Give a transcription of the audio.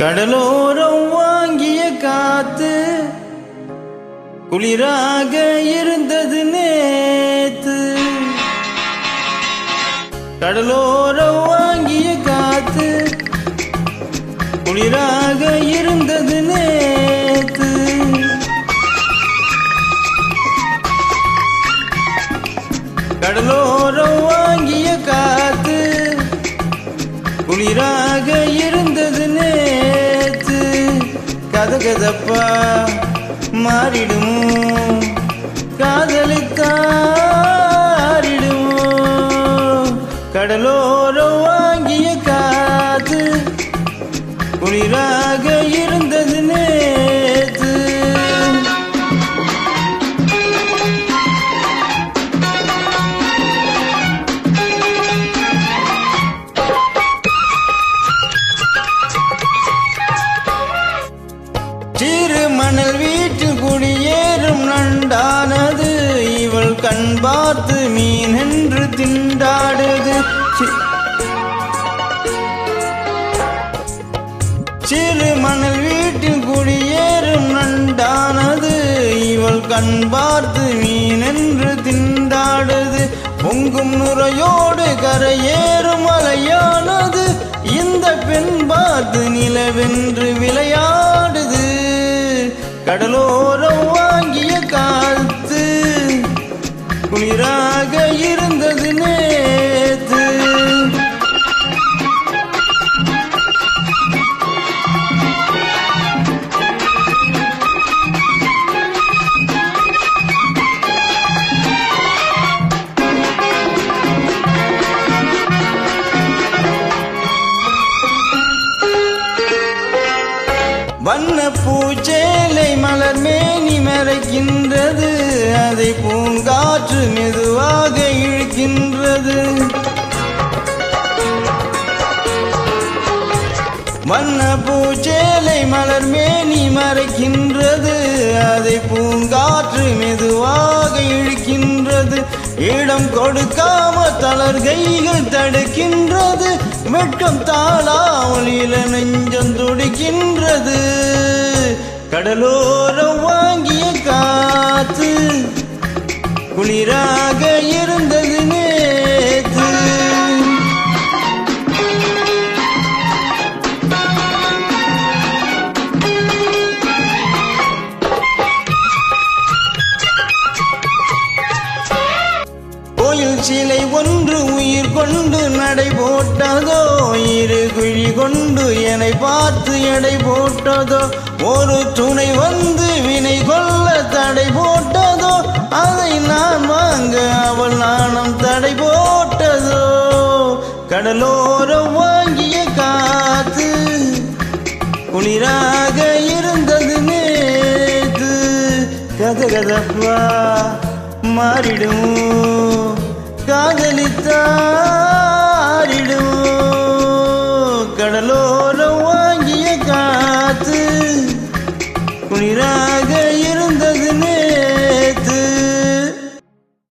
கடலோரம் வாங்கிய காத்து குளிராக இருந்தது நேத்து. கடலோரம் வாங்கிய காத்து குளிராக இருந்தது நேத்து. கடலோரம் வாங்கிய காத்து குளிராக இருந்தது நேத்து. கதகதப்பா மாறிடுமோ, காதலித்தாரிடுமோ. கடலோரம் வாங்கிய காத்து குளிராக இருந்தது நேத்து. சிறு மணல் வீட்டில் குடியேறும் நண்டானது, இவள் கண் பார்த்து மீன் என்று திண்டாடுது. சிறு மணல் வீட்டில் குடியேறும் நண்டானது, இவள் கண் பார்த்து மீன் என்று திண்டாடுது. பொங்கும் நுரையோடு கரையேறும் அலையானது, இந்த பெண் பார்த்து நிலவென்று விளையாடுது. கடலோரம் வாங்கிய காத்து குளிராக இருந்தது நேத்து. வண்ண பூச்சேலை மலர் மேனி மறைக்கின்றது, அதை பூங்காற்று மெதுவாக இழுக்கின்றது. வண்ண பூச்சேலை மலர் மேனி மறைக்கின்றது, அதை பூங்காற்று மெதுவாக இழுக்கின்றது. இடம் கொடுக்காம தளர்கைகள் தடுக்கின்றது, வெட்கம் தாளாமல் இள நெஞ்சம் துடிக்கின்றது. கடலோரம் வாங்கிய காத்து குளிராக இருந்தது நேத்து. கோயில் சிலை ஒன்று உயிர் கொண்டு நடை போட்டதோ, இரு குழி கொண்டு என்னை பார்த்து எடை போட்டதோ. ஒரு துணை வந்து வினை கொள்ள தடை போட்டதோ, அதை நான் வாங்க அவள் நாணம் தடை போட்டதோ. கடலோரம் வாங்கிய காத்து குளிராக இருந்தது நேத்து. கதகதப்பா மாறிடும், காதலித்தாரிடும்.